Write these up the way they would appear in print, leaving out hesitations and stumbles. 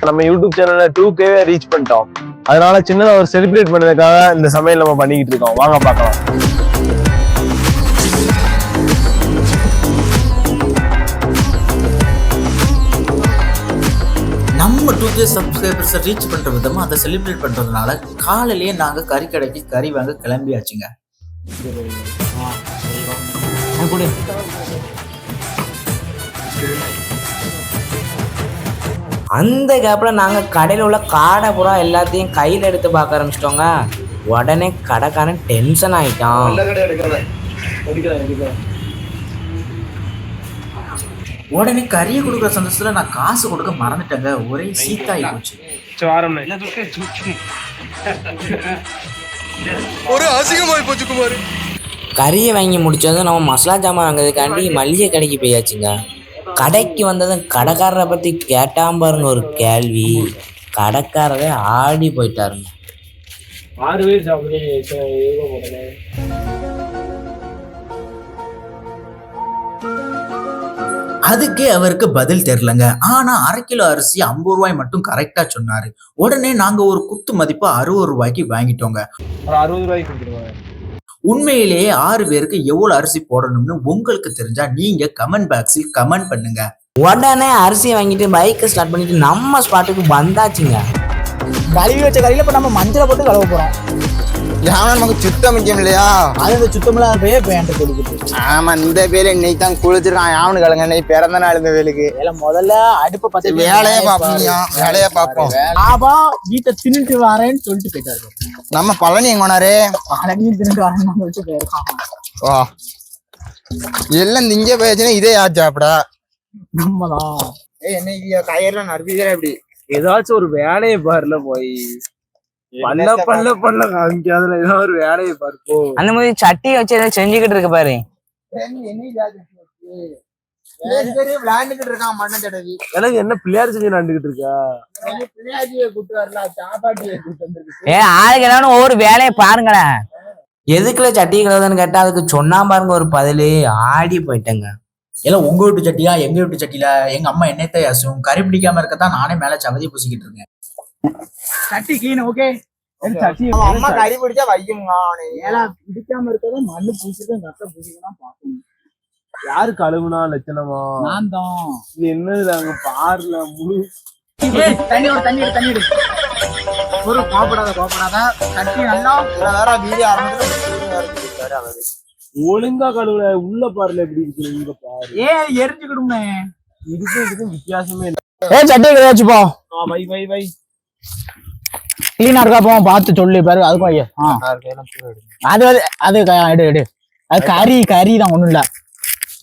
நம்ம யூடியூப் சேனல்ல 2K reach பண்ணிட்டோம். அதனால சின்னதா ஒரு செலிப்ரேட் பண்ணதுக்காக இந்த சமையல் நம்ம பண்ணிக்கிட்டு இருக்கோம். வாங்க பார்க்கலாம். நம்ம 2K சப்ஸ்கிரைபர்ஸை ரீச் பண்ற விதமா அதை செலிப்ரேட் பண்றதுனால காலையிலேயே நாங்க கறி கடைக்கு கறி வாங்க கிளம்பியாச்சுங்க. அந்த கேப்ல நாங்க கடையில் உள்ள காடை புறா எல்லாத்தையும் கையில் எடுத்து பார்க்க ஆரம்பிச்சிட்டோங்க. உடனே கடைக்காரன் டென்ஷன் ஆயிட்டான். உடனே கறியை கொடுக்குற சந்தோஷத்துல நான் காசு கொடுக்க மறந்துட்டேங்க. ஒரே சீத்தாயி போச்சு. ஒரு அசிங்கமாய் போச்சு குமார். கறியை வாங்கி முடிச்சதும் நம்ம மசாலா ஜாமான் வாங்குறதுக்காண்டி மளிகை கடைக்கு போயாச்சுங்க. கடைக்கு வந்ததும் கடைக்காரரை பற்றி கேட்டாம் பாருங்க ஒரு கேள்வி. கடைக்காரரே ஆடி போயிட்டாருங்க. 6 பேர் சாப்பிடுறீங்க. அதுக்கே அவருக்கு பதில் தெரியலங்க. ஆனா 1/2 கிலோ அரிசி 50 ரூபாய் மட்டும் கரெக்டா சொன்னாரு. உடனே நாங்க ஒரு குத்து மதிப்பு 60 ரூபாய்க்கு வாங்கிட்டோங்க. 60 ரூபாய்க்கு கொடுத்துருவாங்க. உண்மையிலேயே 6 பேருக்கு எவ்வளவு அரிசி போடணும்னு உங்களுக்கு தெரிஞ்சா நீங்க கமெண்ட் பாக்ஸில் கமெண்ட் பண்ணுங்க. உடனே அரிசியை வாங்கிட்டு பைக்கை ஸ்டார்ட் பண்ணிட்டு நம்ம ஸ்பாட்டுக்கு வந்தாச்சுங்க. கழுவி வச்ச கறியில இப்ப நம்ம மஞ்சளை போட்டு கழுவ போறோம். நமக்கு சுத்தம் முக்கியம் இல்லையா? அது இந்த சுத்தமில்லாத பேயே பேண்ட் கொடுக்குது. ஆமா, இந்த வேலை இன்னைக்கு தான் குளிச்சிருக்கான். யாவனு கலங்க இன்னைக்கு பிறந்த நாள். இந்த வேலைக்கு முதல்ல அடுப்பை பத்தி வேலையே பார்ப்போம். ஆபா வீட்டை தின்னுட்டு வரேன்னு சொல்லிட்டு போயிட்டாரு. நம்ம பழனி எங்க போனாரு? பழனியும் தின்னுட்டு வரேன்னு சொல்லிட்டு போயிருக்கான். வா எல்லாம் திங்க போயாச்சுன்னா இதே ஆச்சாப்படா. நம்மதான் என்னைக்கு கயிறுல நடத்திக்கிறேன். எப்படி ஏதாச்சும் ஒரு வேலையை பாருல போய் பண்ண காமிக்காதுல ஏதாவது ஒரு வேலையை பார்ப்போம். அந்த மாதிரி சட்டியை வச்சு ஏதாவது செஞ்சுக்கிட்டு இருக்க பாரு. விளையாண்டுகிட்டு இருக்கான் மண்ண தடவி. எனக்கு என்ன பிள்ளையார் செஞ்சு விளையாண்டுகிட்டு இருக்கா? பிள்ளையாச்சியை கூட்டு வரல, சாப்பாட்டியை கூட்டு வந்துருக்கு. ஆளுக்கு எல்லாரும் ஒவ்வொரு வேலையை பாருங்களேன். எதுக்குள்ள சட்டி கலவுதுன்னு கேட்டா அதுக்கு சொன்னா பாருங்க ஒரு பதிலு. ஆடி போயிட்டேங்க. எல்லாம் உங்க வீட்டு சட்டியா எங்க வீட்டு சட்டியில எங்க அம்மா என்னத்தை அசும் கறி பிடிக்காம இருக்கத்தான் நானே மேல சகதி பூசிக்கிட்டு இருக்கேன். சட்டி கீழே ஓகே. அம்மா கறி பிடிச்சா வையுங்க. பிடிக்காம இருக்கதான் மண்ணு பூசிட்டு நட்ட பூசிக்கலாம் பாக்கணும். யாரு கழுவுனா லட்சணமா? நான் தான். இது என்னது நாங்க பாருல முழு தண்ணி ஒரு கோப்படாத கட்டி நல்லா வீடியோ ஒழுங்கா கழுவுல உள்ள பாருல எப்படி இருக்கு. இங்க பாரு எரிஞ்சுக்கிடுமே. இதுக்கும் வித்தியாசமே இல்லை. சட்டி கிடையாச்சுப்போ. வை கிளீனா இருக்கா போ பார்த்து சொல்லு பாரு. அதுக்கும் ஐயா அது அது எடு. அது கறி தான் ஒண்ணும் இல்ல.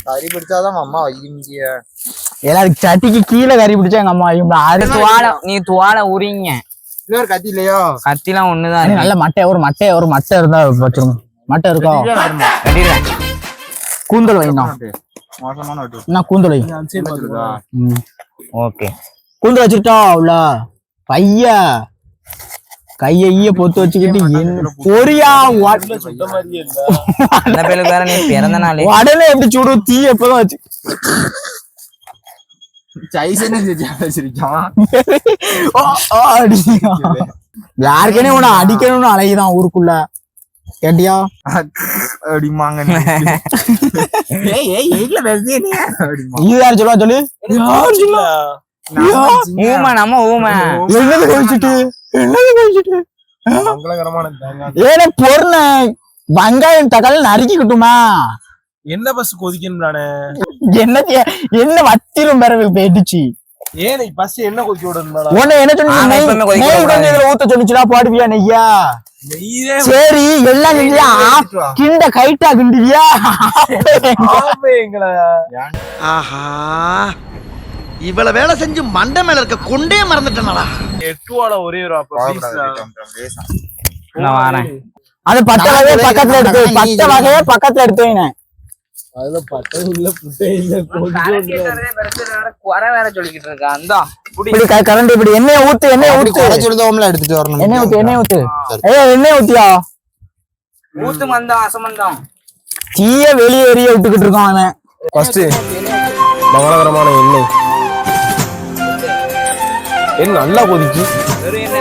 கறி பிடிச்சாதான் அம்மா வையுங்க. எல்லாருக்கு சட்டிக்கு கீழே கறி பிடிச்சா எங்க அம்மா வையும். நீ துவால உரிங்க. இன்னொரு கத்தி இல்லையோ? கத்திலாம் ஒண்ணுதான். நல்ல ஒரு மட்டை இருந்தா வச்சிருங்க. மட்டை இருக்கா? கூந்தல் வைக்கணும். மோசமான கூந்தல் வை. ஓகே கூந்தல் வச்சுக்கிட்டா உள்ள பைய கைய பொத்து வச்சுக்கிட்டு பொரியா பிறந்த நாள் உடனே எப்படி சுடு தீ எப்பதான் வச்சு யாருக்கனே உன அடிக்கணும்னு அழகிதான் ஊருக்குள்ள. கேட்டியா? அப்படிமாங்க. இது யாரு சொல்லுவா சொல்லு. ஊமை நம்ம ஊமை. என்னது கழிச்சுட்டு ஏன்னா பொருள வெங்காயம் தக்காளி நறுக்கிக்கிட்டுமா? என்ன பஸ் கொதிக்கணும் நானே. என்ன வத்திரும் பிறகு போயிடுச்சு. ஏன் பஸ் என்ன கொதிக்க விடணும்? உன்ன என்ன சொன்ன ஊத்த சொன்னிச்சுனா போடுவியா நெய்யா? சரி எல்லாம் கிண்ட கைட்டா கிண்டுவியா? ஆஹா, இவ்வளவு வேலை செஞ்சு மண்டை மேல இருக்க கொண்டே மறந்துட்டேனடா. 8 வாழ ஒரே ஒரு அது பட்ட வகையே பக்கத்துல எடுத்து வைங்க. அதுல பட்டை இல்ல புட்டை இல்ல குறை வேற சொல்லிக்கிட்டு இருக்கா. அந்த கரண்ட் இப்படி எண்ணெய் ஊத்து எடுத்துட்டு வரணும். எண்ணெய் ஊத்து எண்ணெய் ஊத்தியா? ஊத்து மந்தம் அசமந்தம் தீய வெளியே எரிய விட்டுக்கிட்டு இருக்கான் அவன். மங்களகரமான எண்ணெய் என்ன நல்லா கொதிக்கு.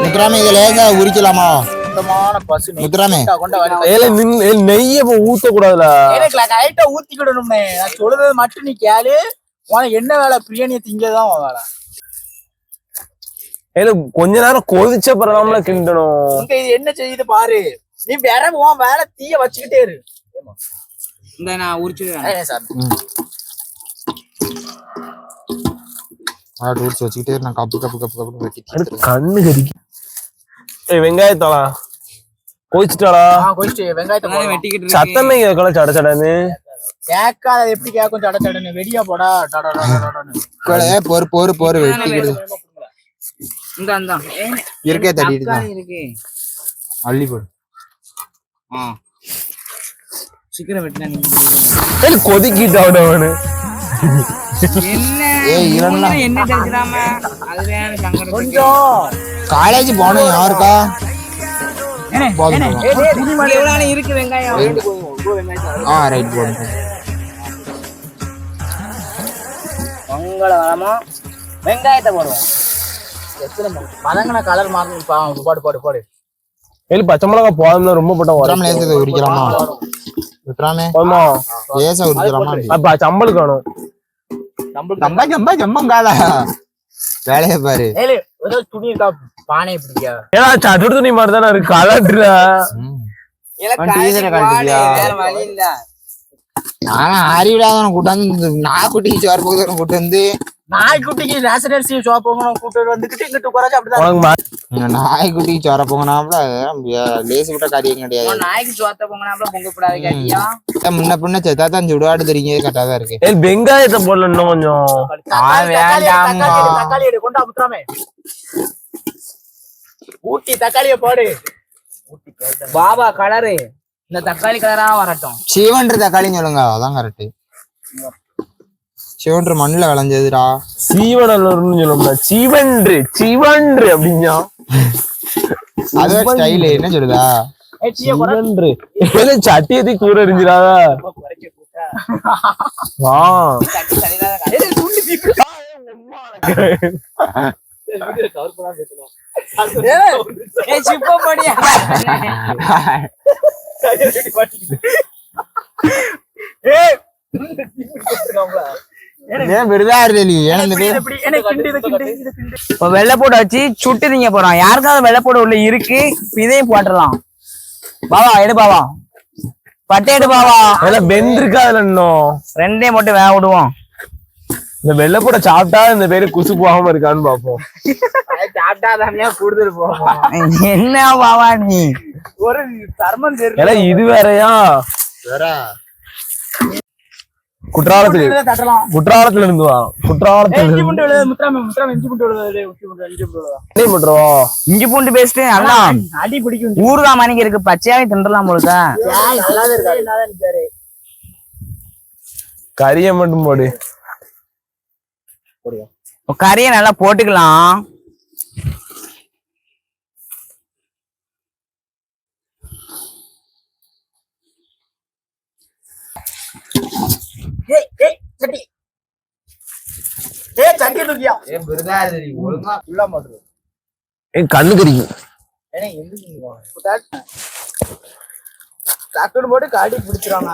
முத்துராமே இதை லேசா உரிக்கலாமா? சுத்தமான பசு நெய். முத்துராமே கொண்ட வர ஏல நெய்ய ஊத்த கூடாதுல. லைட்டா ஊத்திக்கிடணும்னே. நான் சொல்றது மட்டும் நீ கேளு. உனக்கு என்ன வேலை? பிரியாணியை திங்கதான் உன் வேலை. ஏல கொஞ்ச நேரம் கொதிச்ச பிறகு கிண்டணும். உங்க இது என்ன செய்யுது பாரு. நீ வேற உன் வேலை தீய வச்சுக்கிட்டே இரு. இந்த நான் உரிச்சு சார் ஊரிச்சு வச்சுக்கிட்டே நான் கப்பு கப்பு கப்பு கப்பு வெட்டி கண்ணு கறிக்கு. வெங்காயத்தாளா கொதிச்சுட்டாளா? கொஞ்சம் வெங்காயத்தை வெட்டிக்கிட்டு சத்தமே கேட்கல சட சடன்னு. கேட்காத எப்படி கேட்கும்? சட சடன்னு வெடியா போடா. போரு போரு போரு வெட்டிக்கிடுது. இந்த இருக்கே தட்டிட்டு தான் இருக்கு. அள்ளி போடு. சீக்கிரம் வெட்டினா நீங்க கொதிக்கிட்டான் அவனு. என்ன தெரிஞ்சிடாம அது வேற சங்கடம். கொஞ்சம் காலேஜ் போனோம் யாருக்கா இருக்கு வெங்காயம். ரைட் போடுங்க. மங்களகரமா வெங்காயத்தை போடுவோம். மதங்கன கலர் மாறணும். பாடு பாடு பாடு. ஏழு பச்சை மிளகா போதும்னா ரொம்ப போட்டா வரும். லேசா உரிக்கலாமா? விட்டுறாமே போதுமா? லேசா உரிக்கலாமா? அப்ப சம்பளுக்கு வேணும். ஜம்பா ஜம்பா ஜம்பங்காலா வேலையை பாரு. துணி இருக்கா? பானை பிடிக்கா? ஏன்னா சதுர துணி மாதிரி தானே இருக்கு. கலட்டுல ஆனா அறிவிடாத கூட்டாந்து நாய்க்குட்டிக்கு சோறு போகுது கூட்டு வந்து நாய்க்குட்டிக்கு ரேஷன் அரிசி சோப்போங்கணும் கூட்டு வந்துகிட்டு இங்கிட்டு உட்காராச்சு. அப்படிதான் நாய்க்குட்டிக்கு சோற போங்கனாப்ல லேசு விட்ட காரியம் கிடையாது. நாய்க்கு சோத்த போங்கனாப்ல பொங்க கூடாது கேட்டியா? முன்ன பின்ன செத்தா தான் சுடுகாடு தெரியுங்க. கரெக்டா தான் இருக்கு. வெங்காயத்தை போடல இன்னும் கொஞ்சம். தக்காளி எடு கொண்டு அமுத்துறாமே. ஊட்டி தக்காளிய போடு. பாபா கலரு இந்த தக்காளி கலரா வரட்டும். சிவன்ற தக்காளின்னு சொல்லுங்க. அதான் கரெக்ட். சிவன்ற மண்ணுல விளைஞ்சதுடா. சீவனல்னு சொல்லுங்க. சிவன்று சிவன்று அப்படின்னா அது ஸ்டைல் என்ன சொல்லுதா? சிவன்று சட்டியத்தை கூற எரிஞ்சிடாதா? வெள்ளை போட்டு வச்சு சுட்டு நீங்க போறோம். யாருக்காவது வெள்ளை போட உள்ள இருக்கு. இதையும் போட்டுடலாம். பாவா எடு பாவா. பட்டை எடு பாவா. வெந்து இருக்காதுல இன்னும். ரெண்டையும் போட்டு வேக விடுவோம். இந்த வெள்ளைப்பூட சாப்பிட்டா இந்த பேரு குசு போகாம இருக்கான்னு பாப்போம். சாப்பிட்டா கூடுதல் போகும். என்ன பாவா நீ ஒரு தர்மம் தெரியல. இது வேறயா? குற்றாலத்துல இருந்து வா. குற்றாலத்துல இஞ்சி பூண்டு பேஸ்ட் நல்லா அடி பிடிக்கும். ஊறுகாய் மணிக்கு இருக்கு. பச்சையாவே தின்றலாம் போலுக்க. கறியை மட்டும் போடு. கறியை நல்லா போட்டுக்கலாம். கண்ணு கறிக்கும். டக்குனு போட்டு காடி பிடிச்சிடாங்க.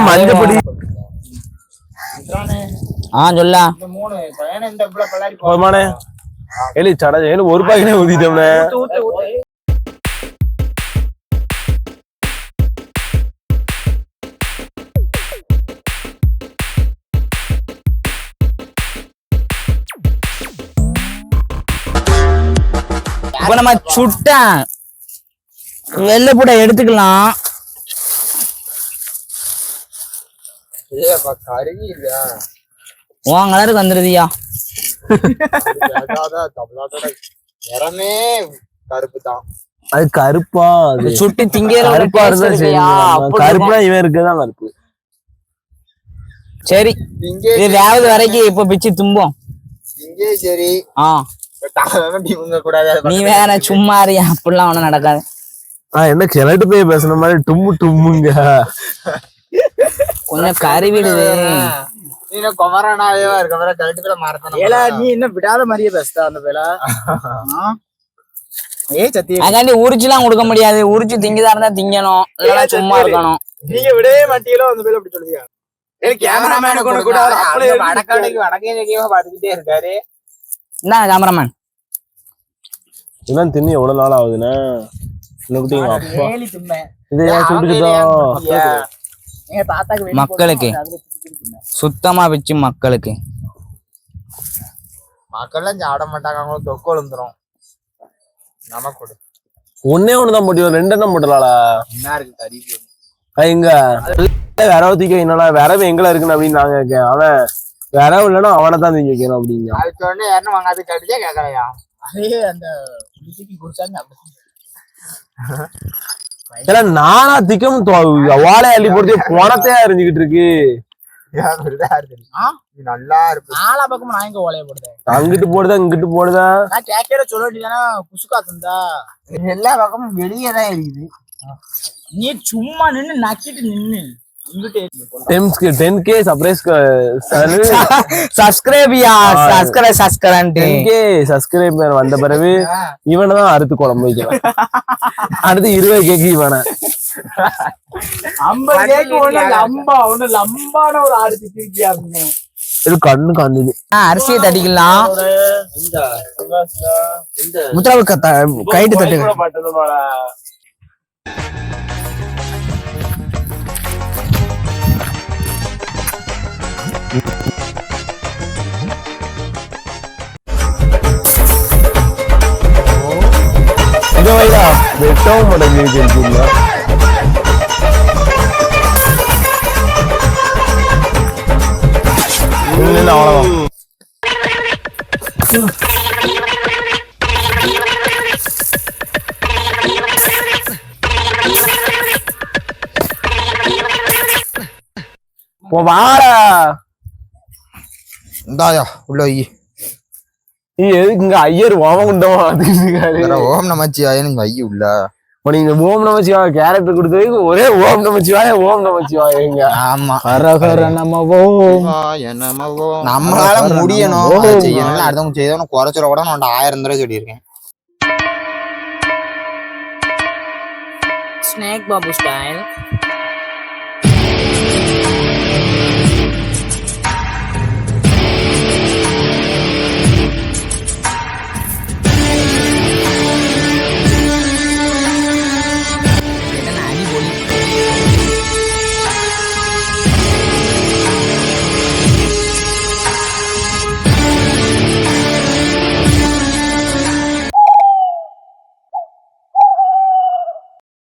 மஞ்சப்பொடி சொல்ல ஒரு பாக்கெட் ஊத்திட்டோம்னே. இப்ப நம்ம சுட்ட வெள்ளைப்பூட எடுத்துக்கலாம். உன் கலருக்கு வந்துருதியா? கருப்பு தான். அது கருப்பா? சுட்டு திங்க கருப்பா இருந்தா சரி. கருப்புனா இவன் இருக்குதான் கருப்பு. சரி இது வேவது வரைக்கும் இப்ப பிச்சு தும்போம். சரி நீ வேற சும்மா அறியா? அப்படிலாம் ஒண்ணும் நடக்காது. என்ன கிளட்டு போய் பேசுன மாதிரி டும்மு டும்முங்க. கொஞ்சம் கருவிடுது. நீ குமரனாவேவா இருக்க வர கழுட்டுக்குள்ள மாறத்தான ஏலா நீ இன்னும் விடாத மாதிரியே பேசுதா அந்த பேல. சத்திய அதாண்டி உரிச்சுலாம் கொடுக்க முடியாது. உரிச்சு திங்கதா இருந்தா திங்கணும், இல்லைன்னா சும்மா இருக்கணும். நீங்க விடவே மாட்டீங்களோ அந்த பேல அப்படி சொல்லுதியா? கேமராமேன் கூட வடக்கே பாத்துக்கிட்டே இருக்காரு. என்ன கேமராமேன் இதெல்லாம் தின்னு எவ்வளவு நாள் ஆகுதுண்ணா? இன்னும் குட்டிங்க அப்பா ஏலி திம்மை. இதை ஏன் சுட்டுக்கிட்டோம்? எங்க தாத்தாக்கு வேணும் மக்களுக்கு. போட்டு அதுல சுத்தி தின்னு. சுத்தமா வச்சு மக்களுக்கு. மக்கள்லாம் சாப்பிட மாட்டாங்க, அவங்களுக்கு தொக்கு விழுந்துரும். நமக்கு கொடு. ஒன்னே ஒண்ணுதான் போட்டி, ரெண்டெண்ணம் போட்டலாடா. என்ன இருக்கு கறி எங்க விரவு தூக்க என்னடா விரவு எங்கல இருக்குன்னு அப்படின்னு நான் கேட்கேன். அவன் விரவு இல்லைன்னா அவனை தான் தூக்கி வைக்கணும் அப்படிங்க. அது சொன்ன யாருன்னு வாங்க, அது கடிச்சா கேட்கலையா? அதே அந்த குடிச்சிக்கு குடிச்சாங்க அப்படி. ஏன்னா நானா திக்கம் வாழை அள்ளி போட்டு பணத்தையா எரிஞ்சுக்கிட்டு இருக்கு. நல்லா இருக்கு. நாலா பக்கமும் நான் எங்க ஓலைய போடுறேன். அங்கிட்டு போடுதா இங்கிட்டு போடுதா. நான் கேட்கற சொல்ல வேண்டியதானா குசுக்கா தந்தா. எல்லா பக்கமும் வெளியேதான் இருக்குது. நீ சும்மா நின்னு நக்கிட்டு நின்னு இங்கிட்டு 10K சப்ஸ்கிரைபர் வந்த பிறகு இவனதான் அறுத்து குழம்பு வைக்கிறான். அடுத்து 20 கேக்கு இவனை 50 கேக்கு ஒண்ணு லம்பா ஒண்ணு லம்பான ஒரு ஆடு திக்கிருக்கியா அப்படின்னு. இது கண்ணு காந்துது. அரிசியை தட்டிக்கலாம். முத்ராவுக்கு கைட்டு தட்டு. இதை வைடா வெட்டவும் மாட்டேங்குது. அவ்வளவுதான். வாடா இந்தாயா உள்ள வை. நீ எதுக்கு இங்க ஐயர் ஓமகுண்டமா ஓம் நமச்சிவாயன்னு வை உள்ள. நீங்க ஓம் நமச்சிவாய கேரக்டர் கொடுத்ததுக்கு ஒரே ஓம் நமச்சிவாயங்க. ஆமா, ஹரஹர நம ஓம். நம்மளால முடியணும் செய்யணும். அடுத்தவங்க செய்தவன குறைச்சிட கூட நான் 1000 தடவை சொல்லியிருக்கேன். Snake Babu style.